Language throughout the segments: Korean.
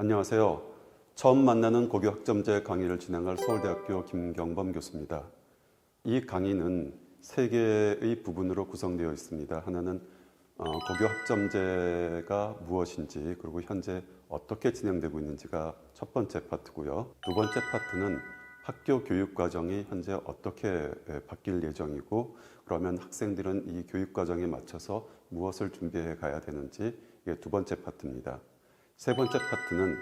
안녕하세요. 처음 만나는 고교학점제 강의를 진행할 서울대학교 김경범 교수입니다. 이 강의는 세 개의 부분으로 구성되어 있습니다. 하나는 고교학점제가 무엇인지, 그리고 현재 어떻게 진행되고 있는지가 첫 번째 파트고요. 두 번째 파트는 학교 교육 과정이 현재 어떻게 바뀔 예정이고, 그러면 학생들은 이 교육 과정에 맞춰서 무엇을 준비해 가야 되는지, 이게 두 번째 파트입니다. 세 번째 파트는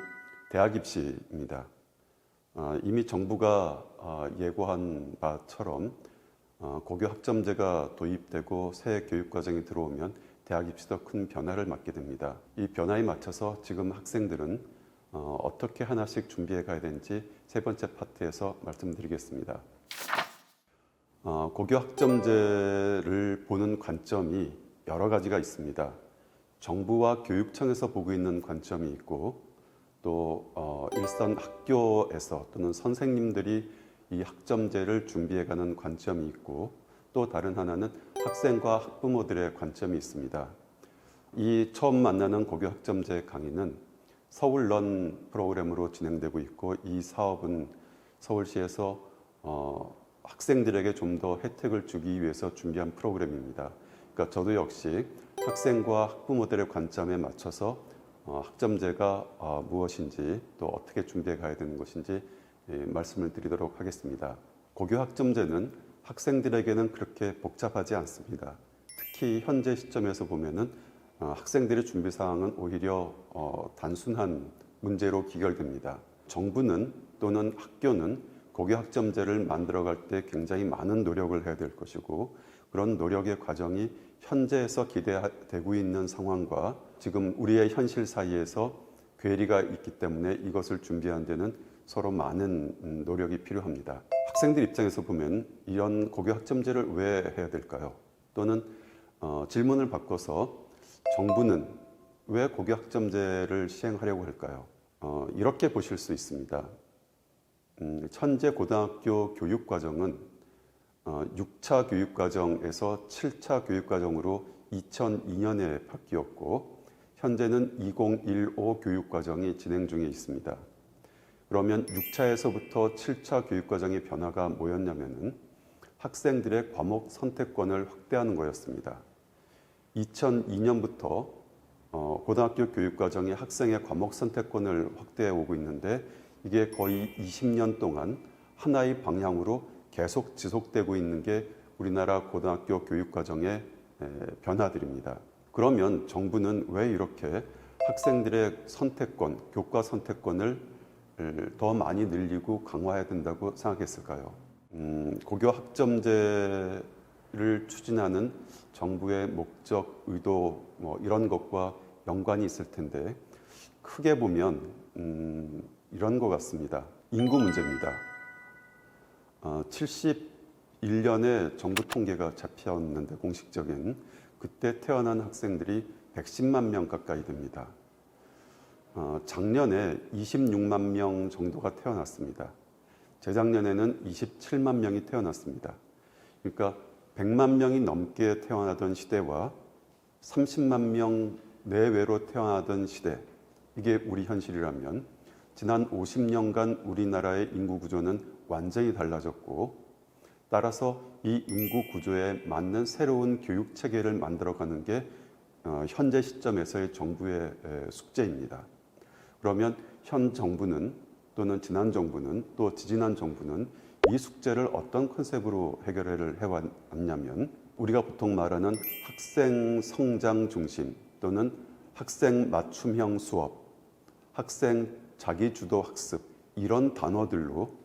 대학 입시입니다. 이미 정부가 예고한 바처럼 고교 학점제가 도입되고 새 교육 과정이 들어오면 대학 입시도 큰 변화를 맞게 됩니다. 이 변화에 맞춰서 지금 학생들은 어떻게 하나씩 준비해 가야 되는지 세 번째 파트에서 말씀드리겠습니다. 고교 학점제를 보는 관점이 여러 가지가 있습니다. 정부와 교육청에서 보고 있는 관점이 있고, 또 일선 학교에서 또는 선생님들이 이 학점제를 준비해가는 관점이 있고, 또 다른 하나는 학생과 학부모들의 관점이 있습니다. 이 처음 만나는 고교 학점제 강의는 서울런 프로그램으로 진행되고 있고, 이 사업은 서울시에서 학생들에게 좀 더 혜택을 주기 위해서 준비한 프로그램입니다. 그러니까 저도 역시 학생과 학부모들의 관점에 맞춰서 학점제가 무엇인지, 또 어떻게 준비해 가야 되는 것인지 말씀을 드리도록 하겠습니다. 고교 학점제는 학생들에게는 그렇게 복잡하지 않습니다. 특히 현재 시점에서 보면은 학생들의 준비 사항은 오히려 단순한 문제로 기결됩니다. 정부는 또는 학교는 고교 학점제를 만들어갈 때 굉장히 많은 노력을 해야 될 것이고, 그런 노력의 과정이 현재에서 기대되고 있는 상황과 지금 우리의 현실 사이에서 괴리가 있기 때문에 이것을 준비하는 데는 서로 많은 노력이 필요합니다. 학생들 입장에서 보면 이런 고교 학점제를 왜 해야 될까요? 또는 질문을 바꿔서 정부는 왜 고교 학점제를 시행하려고 할까요? 이렇게 보실 수 있습니다. 현재 고등학교 교육 과정은 6차 교육과정에서 7차 교육과정으로 2002년에 바뀌었고, 현재는 2015 교육과정이 진행 중에 있습니다. 그러면 6차에서부터 7차 교육과정의 변화가 뭐였냐면은 학생들의 과목 선택권을 확대하는 거였습니다. 2002년부터 고등학교 교육과정이 학생의 과목 선택권을 확대해 오고 있는데, 이게 거의 20년 동안 하나의 방향으로 계속 지속되고 있는 게 우리나라 고등학교 교육과정의 변화들입니다. 그러면 정부는 왜 이렇게 학생들의 선택권, 교과 선택권을 더 많이 늘리고 강화해야 된다고 생각했을까요? 고교 학점제를 추진하는 정부의 목적, 의도 이런 것과 연관이 있을 텐데, 크게 보면 이런 것 같습니다. 인구 문제입니다. 71년에 정부 통계가 잡혔는데, 공식적인 그때 태어난 학생들이 110만 명 가까이 됩니다. 작년에 26만 명 정도가 태어났습니다. 재작년에는 27만 명이 태어났습니다. 그러니까 100만 명이 넘게 태어나던 시대와 30만 명 내외로 태어나던 시대, 이게 우리 현실이라면 지난 50년간 우리나라의 인구 구조는 완전히 달라졌고, 따라서 이 인구 구조에 맞는 새로운 교육 체계를 만들어가는 게 현재 시점에서의 정부의 숙제입니다. 그러면 현 정부는, 또는 지난 정부는, 또 지지난 정부는 이 숙제를 어떤 컨셉으로 해결을 해왔냐면, 우리가 보통 말하는 학생 성장 중심 또는 학생 맞춤형 수업, 학생 자기주도 학습, 이런 단어들로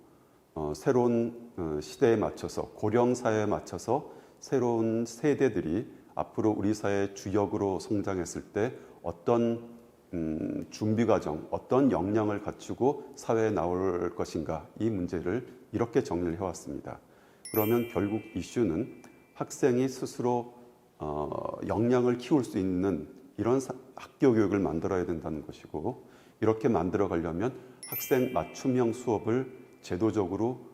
새로운 시대에 맞춰서, 고령 사회에 맞춰서 새로운 세대들이 앞으로 우리 사회의 주역으로 성장했을 때 어떤 준비 과정, 어떤 역량을 갖추고 사회에 나올 것인가, 이 문제를 이렇게 정리를 해왔습니다. 그러면 결국 이슈는 학생이 스스로 역량을 키울 수 있는 이런 학교 교육을 만들어야 된다는 것이고, 이렇게 만들어 가려면 학생 맞춤형 수업을 제도적으로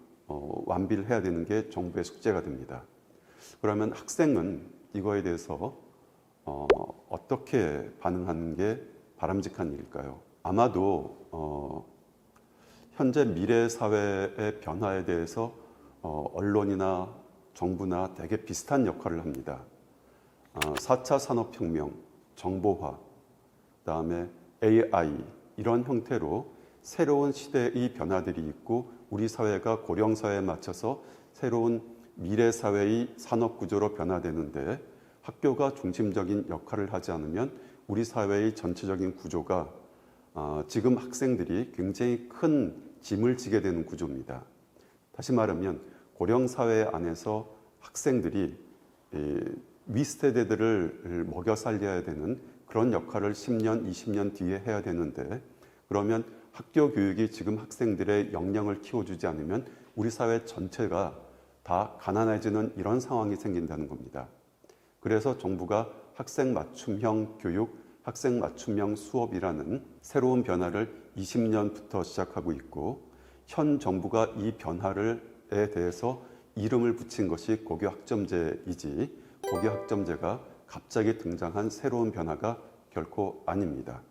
완비를 해야 되는 게 정부의 숙제가 됩니다. 그러면 학생은 이거에 대해서 어떻게 반응하는 게 바람직한 일일까요? 아마도 현재 미래 사회의 변화에 대해서 언론이나 정부나 되게 비슷한 역할을 합니다. 4차 산업혁명, 정보화, 그다음에 AI 이런 형태로 새로운 시대의 변화들이 있고 우리 사회가 고령 사회에 맞춰서 새로운 미래 사회의 산업 구조로 변화되는데 학교가 중심적인 역할을 하지 않으면 우리 사회의 전체적인 구조가 지금 학생들이 굉장히 큰 짐을 지게 되는 구조입니다. 다시 말하면 고령 사회 안에서 학생들이 윗세대들을 먹여 살려야 되는 그런 역할을 10년, 20년 뒤에 해야 되는데 그러면 학교 교육이 지금 학생들의 역량을 키워주지 않으면 우리 사회 전체가 다 가난해지는 이런 상황이 생긴다는 겁니다. 그래서 정부가 학생 맞춤형 교육, 학생 맞춤형 수업이라는 새로운 변화를 20년부터 시작하고 있고 현 정부가 이 변화에 대해서 이름을 붙인 것이 고교학점제이지 고교학점제가 갑자기 등장한 새로운 변화가 결코 아닙니다.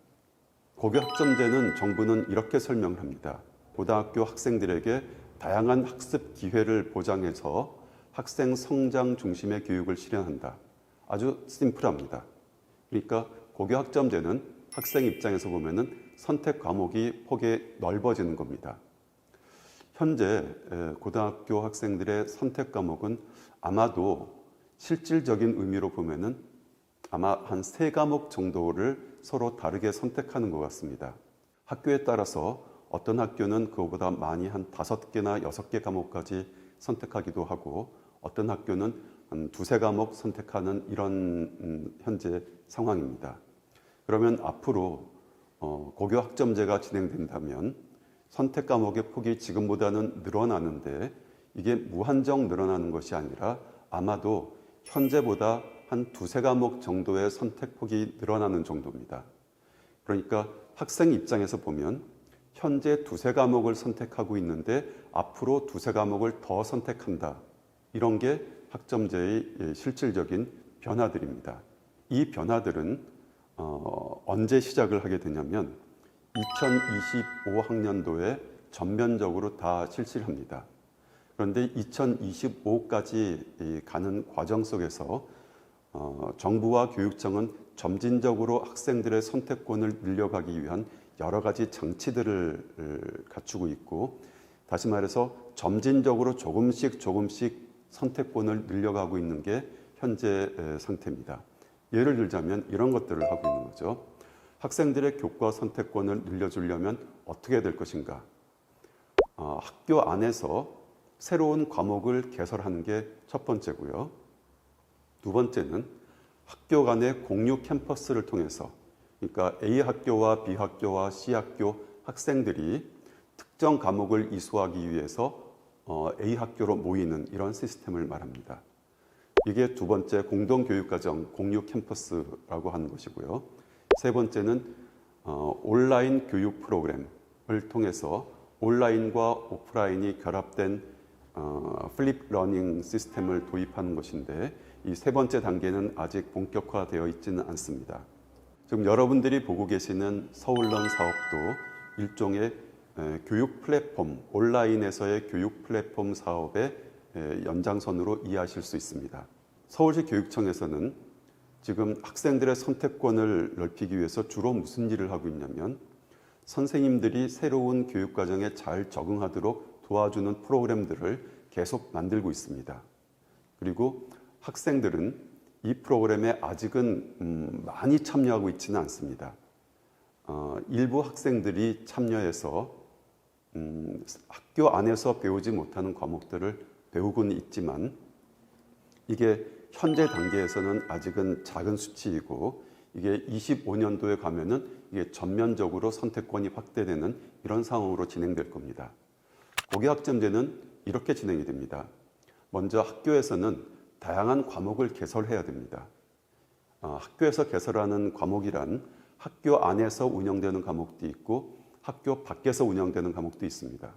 고교학점제는 정부는 이렇게 설명을 합니다. 고등학교 학생들에게 다양한 학습 기회를 보장해서 학생 성장 중심의 교육을 실현한다. 아주 심플합니다. 그러니까 고교학점제는 학생 입장에서 보면은 선택 과목이 폭이 넓어지는 겁니다. 현재 고등학교 학생들의 선택 과목은 아마도 실질적인 의미로 보면은 아마 한 3과목 정도를 서로 다르게 선택하는 것 같습니다. 학교에 따라서 어떤 학교는 그거보다 많이 한 5개나 6개 과목까지 선택하기도 하고 어떤 학교는 한 2-3과목 선택하는 이런 현재 상황입니다. 그러면 앞으로 고교학점제가 진행된다면 선택 과목의 폭이 지금보다는 늘어나는데 이게 무한정 늘어나는 것이 아니라 아마도 현재보다 한 2-3과목 정도의 선택폭이 늘어나는 정도입니다. 그러니까 학생 입장에서 보면 현재 2-3과목을 선택하고 있는데 앞으로 2-3과목을 더 선택한다. 이런 게 학점제의 실질적인 변화들입니다. 이 변화들은 언제 시작을 하게 되냐면 2025학년도에 전면적으로 다 실시를 합니다. 그런데 2025까지 가는 과정 속에서 정부와 교육청은 점진적으로 학생들의 선택권을 늘려가기 위한 여러 가지 장치들을 갖추고 있고 다시 말해서 점진적으로 조금씩 선택권을 늘려가고 있는 게 현재 상태입니다. 예를 들자면 이런 것들을 하고 있는 거죠. 학생들의 교과 선택권을 늘려주려면 어떻게 될 것인가? 학교 안에서 새로운 과목을 개설하는 게 첫 번째고요. 두 번째는 학교 간의 공유 캠퍼스를 통해서 그러니까 A 학교와 B 학교와 C 학교 학생들이 특정 과목을 이수하기 위해서 A 학교로 모이는 이런 시스템을 말합니다. 이게 두 번째 공동교육과정 공유 캠퍼스라고 하는 것이고요. 세 번째는 온라인 교육 프로그램을 통해서 온라인과 오프라인이 결합된 플립 러닝 시스템을 도입하는 것인데 이 세 번째 단계는 아직 본격화되어 있지는 않습니다. 지금 여러분들이 보고 계시는 서울런 사업도 일종의 교육 플랫폼, 온라인에서의 교육 플랫폼 사업의 연장선으로 이해하실 수 있습니다. 서울시 교육청에서는 지금 학생들의 선택권을 넓히기 위해서 주로 무슨 일을 하고 있냐면 선생님들이 새로운 교육과정에 잘 적응하도록 도와주는 프로그램들을 계속 만들고 있습니다. 그리고 학생들은 이 프로그램에 아직은 많이 참여하고 있지는 않습니다. 일부 학생들이 참여해서 학교 안에서 배우지 못하는 과목들을 배우고는 있지만 이게 현재 단계에서는 아직은 작은 수치이고 이게 25년도에 가면은 이게 전면적으로 선택권이 확대되는 이런 상황으로 진행될 겁니다. 고교학점제는 이렇게 진행이 됩니다. 먼저 학교에서는 다양한 과목을 개설해야 됩니다. 학교에서 개설하는 과목이란 학교 안에서 운영되는 과목도 있고 학교 밖에서 운영되는 과목도 있습니다.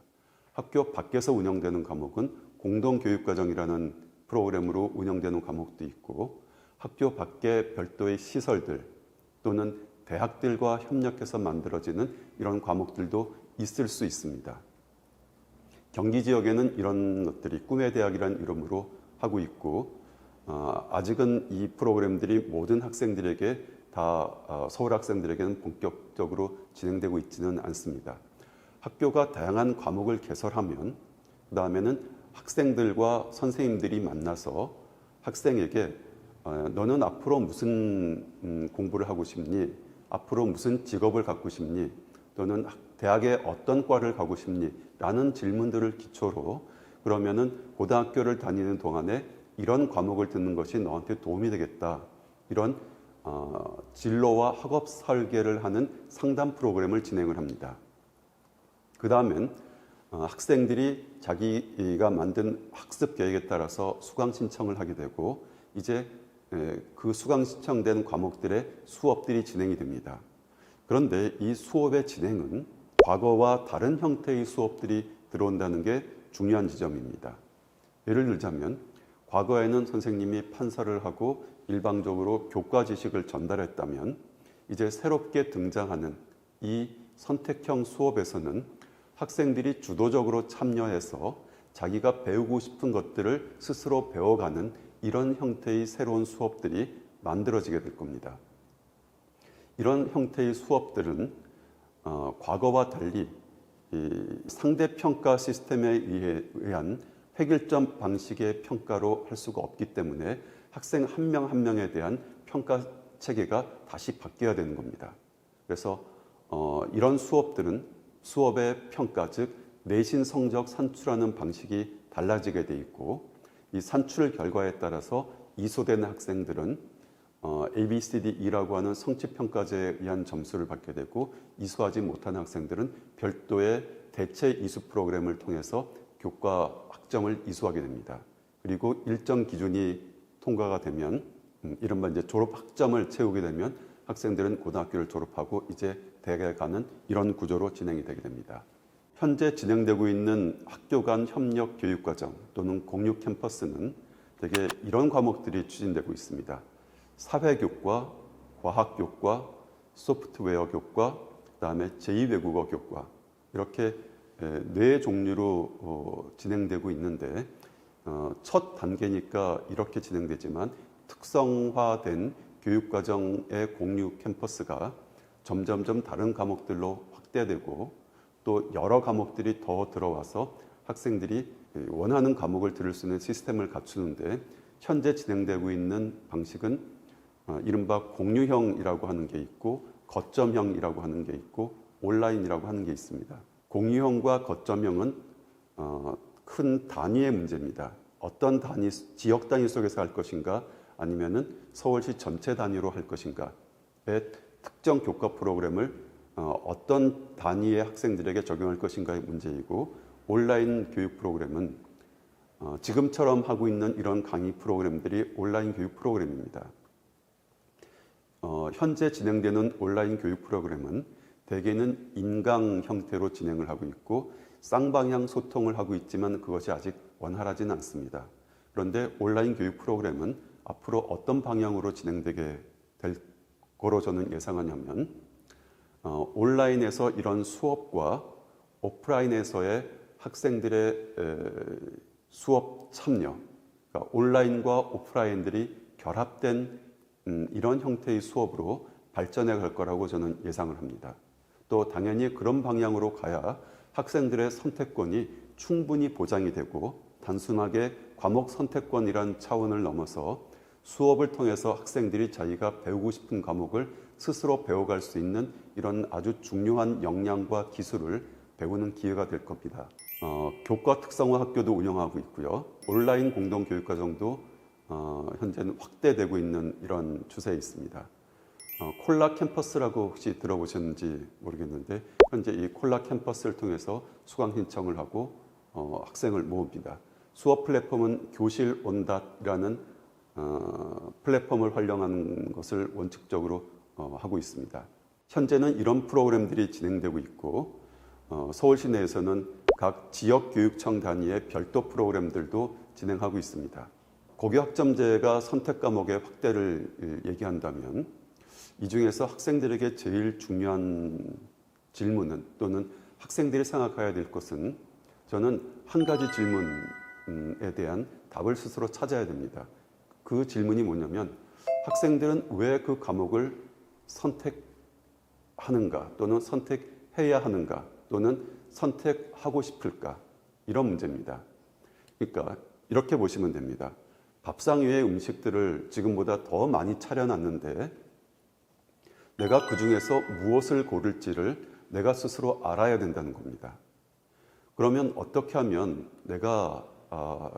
학교 밖에서 운영되는 과목은 공동교육과정이라는 프로그램으로 운영되는 과목도 있고 학교 밖에 별도의 시설들 또는 대학들과 협력해서 만들어지는 이런 과목들도 있을 수 있습니다. 경기 지역에는 이런 것들이 꿈의 대학이라는 이름으로 하고 있고 아직은 이 프로그램들이 모든 학생들에게 다 서울 학생들에게는 본격적으로 진행되고 있지는 않습니다. 학교가 다양한 과목을 개설하면 그 다음에는 학생들과 선생님들이 만나서 학생에게 너는 앞으로 무슨 공부를 하고 싶니? 앞으로 무슨 직업을 갖고 싶니? 또는 대학에 어떤 과를 가고 싶니? 라는 질문들을 기초로 그러면은 고등학교를 다니는 동안에 이런 과목을 듣는 것이 너한테 도움이 되겠다. 이런 진로와 학업 설계를 하는 상담 프로그램을 진행을 합니다. 그 다음엔 학생들이 자기가 만든 학습 계획에 따라서 수강 신청을 하게 되고 이제 그 수강 신청된 과목들의 수업들이 진행이 됩니다. 그런데 이 수업의 진행은 과거와 다른 형태의 수업들이 들어온다는 게 중요한 지점입니다. 예를 들자면 과거에는 선생님이 판서를 하고 일방적으로 교과 지식을 전달했다면 이제 새롭게 등장하는 이 선택형 수업에서는 학생들이 주도적으로 참여해서 자기가 배우고 싶은 것들을 스스로 배워가는 이런 형태의 새로운 수업들이 만들어지게 될 겁니다. 이런 형태의 수업들은 과거와 달리 이 상대평가 시스템에 의한 획일점 방식의 평가로 할 수가 없기 때문에 학생 한 명 한 명에 대한 평가 체계가 다시 바뀌어야 되는 겁니다. 그래서 이런 수업들은 수업의 평가, 즉 내신 성적 산출하는 방식이 달라지게 돼 있고 이 산출 결과에 따라서 이소되는 학생들은 ABCDE라고 하는 성취평가제에 의한 점수를 받게 되고 이수하지 못하는 학생들은 별도의 대체 이수 프로그램을 통해서 교과 학점을 이수하게 됩니다. 그리고 일정 기준이 통과가 되면 이른바 이제 졸업 학점을 채우게 되면 학생들은 고등학교를 졸업하고 이제 대학에 가는 이런 구조로 진행이 되게 됩니다. 현재 진행되고 있는 학교 간 협력 교육과정 또는 공유 캠퍼스는 되게 이런 과목들이 추진되고 있습니다. 사회교과, 과학교과, 소프트웨어 교과, 그다음에 제2외국어 교과 이렇게 네 종류로 진행되고 있는데 첫 단계니까 이렇게 진행되지만 특성화된 교육과정의 공유 캠퍼스가 점점점 다른 과목들로 확대되고 또 여러 과목들이 더 들어와서 학생들이 원하는 과목을 들을 수 있는 시스템을 갖추는데 현재 진행되고 있는 방식은 이른바 공유형이라고 하는 게 있고 거점형이라고 하는 게 있고 온라인이라고 하는 게 있습니다. 공유형과 거점형은 큰 단위의 문제입니다. 어떤 단위, 지역 단위 속에서 할 것인가 아니면은 서울시 전체 단위로 할 것인가의 특정 교과 프로그램을 어떤 단위의 학생들에게 적용할 것인가의 문제이고 온라인 교육 프로그램은 지금처럼 하고 있는 이런 강의 프로그램들이 온라인 교육 프로그램입니다. 현재 진행되는 온라인 교육 프로그램은 대개는 인강 형태로 진행을 하고 있고 쌍방향 소통을 하고 있지만 그것이 아직 원활하지는 않습니다. 그런데 온라인 교육 프로그램은 앞으로 어떤 방향으로 진행되게 될 거로 저는 예상하냐면 온라인에서 이런 수업과 오프라인에서의 학생들의 수업 참여, 그러니까 온라인과 오프라인들이 결합된 이런 형태의 수업으로 발전해 갈 거라고 저는 예상을 합니다. 또 당연히 그런 방향으로 가야 학생들의 선택권이 충분히 보장이 되고 단순하게 과목 선택권이란 차원을 넘어서 수업을 통해서 학생들이 자기가 배우고 싶은 과목을 스스로 배워갈 수 있는 이런 아주 중요한 역량과 기술을 배우는 기회가 될 겁니다. 교과 특성화 학교도 운영하고 있고요. 온라인 공동교육과정도 현재는 확대되고 있는 이런 추세에 있습니다. 콜라 캠퍼스라고 혹시 들어보셨는지 모르겠는데 현재 이 콜라 캠퍼스를 통해서 수강 신청을 하고 학생을 모읍니다. 수업 플랫폼은 교실 온닷이라는 플랫폼을 활용하는 것을 원칙적으로 하고 있습니다. 현재는 이런 프로그램들이 진행되고 있고 서울시 내에서는 각 지역교육청 단위의 별도 프로그램들도 진행하고 있습니다. 고교학점제가 선택 과목의 확대를 얘기한다면 이 중에서 학생들에게 제일 중요한 질문은 또는 학생들이 생각해야 될 것은 저는 한 가지 질문에 대한 답을 스스로 찾아야 됩니다. 그 질문이 뭐냐면 학생들은 왜 그 과목을 선택하는가 또는 선택해야 하는가 또는 선택하고 싶을까 이런 문제입니다. 그러니까 이렇게 보시면 됩니다. 밥상 위의 음식들을 지금보다 더 많이 차려놨는데 내가 그 중에서 무엇을 고를지를 내가 스스로 알아야 된다는 겁니다. 그러면 어떻게 하면 내가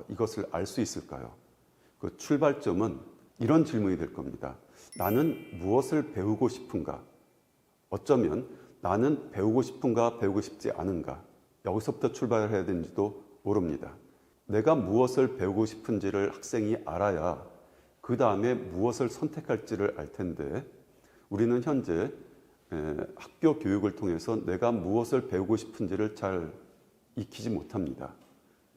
이것을 알 수 있을까요? 그 출발점은 이런 질문이 될 겁니다. 나는 무엇을 배우고 싶은가? 어쩌면 나는 배우고 싶은가, 배우고 싶지 않은가? 여기서부터 출발을 해야 되는지도 모릅니다. 내가 무엇을 배우고 싶은지를 학생이 알아야 그 다음에 무엇을 선택할지를 알 텐데 우리는 현재 학교 교육을 통해서 내가 무엇을 배우고 싶은지를 잘 익히지 못합니다.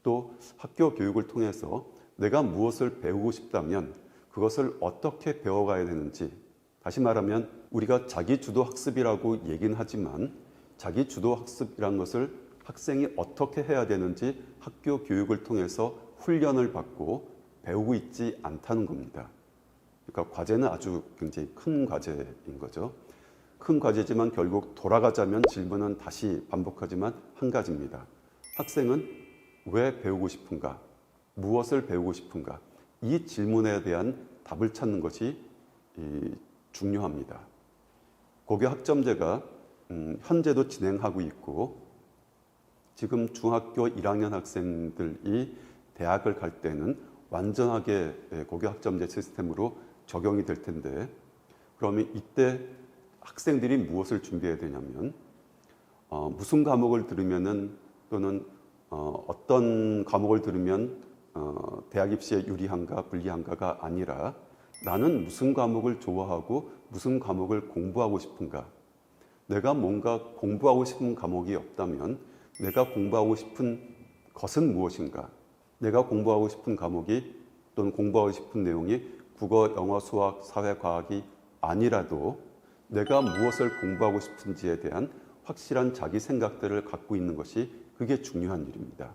또 학교 교육을 통해서 내가 무엇을 배우고 싶다면 그것을 어떻게 배워가야 되는지, 다시 말하면 우리가 자기주도 학습이라고 얘기는 하지만 자기주도 학습이란 것을 학생이 어떻게 해야 되는지 학교 교육을 통해서 훈련을 받고 배우고 있지 않다는 겁니다. 그러니까 과제는 아주 굉장히 큰 과제인 거죠. 큰 과제지만 결국 돌아가자면 질문은 다시 반복하지만 한 가지입니다. 학생은 왜 배우고 싶은가? 무엇을 배우고 싶은가? 이 질문에 대한 답을 찾는 것이 중요합니다. 고교 학점제가 현재도 진행하고 있고 지금 중학교 1학년 학생들이 대학을 갈 때는 완전하게 고교 학점제 시스템으로 적용이 될 텐데 그러면 이때 학생들이 무엇을 준비해야 되냐면 무슨 과목을 들으면은 또는 어떤 과목을 들으면 대학 입시에 유리한가 불리한가가 아니라 나는 무슨 과목을 좋아하고 무슨 과목을 공부하고 싶은가. 내가 뭔가 공부하고 싶은 과목이 없다면 내가 공부하고 싶은 것은 무엇인가. 내가 공부하고 싶은 과목이 또는 공부하고 싶은 내용이 국어, 영어, 수학, 사회, 과학이 아니라도 내가 무엇을 공부하고 싶은지에 대한 확실한 자기 생각들을 갖고 있는 것이 그게 중요한 일입니다.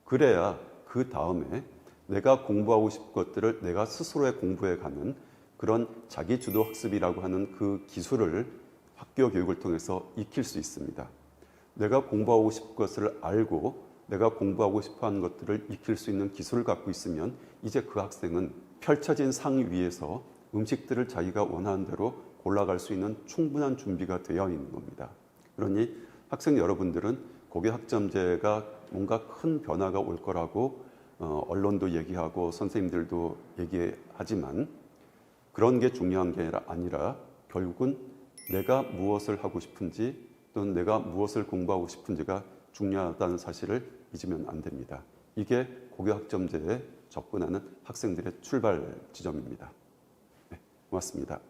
그래야 그 다음에 내가 공부하고 싶은 것들을 내가 스스로의 공부해 가는 그런 자기주도 학습이라고 하는 그 기술을 학교 교육을 통해서 익힐 수 있습니다. 내가 공부하고 싶은 것을 알고 내가 공부하고 싶어 하는 것들을 익힐 수 있는 기술을 갖고 있으면 이제 그 학생은 펼쳐진 상 위에서 음식들을 자기가 원하는 대로 골라갈 수 있는 충분한 준비가 되어 있는 겁니다. 그러니 학생 여러분들은 고교 학점제가 뭔가 큰 변화가 올 거라고 언론도 얘기하고 선생님들도 얘기하지만 그런 게 중요한 게 아니라 결국은 내가 무엇을 하고 싶은지 또는 내가 무엇을 공부하고 싶은지가 중요하다는 사실을 잊으면 안 됩니다. 이게 고교 학점제에 접근하는 학생들의 출발 지점입니다. 네, 고맙습니다.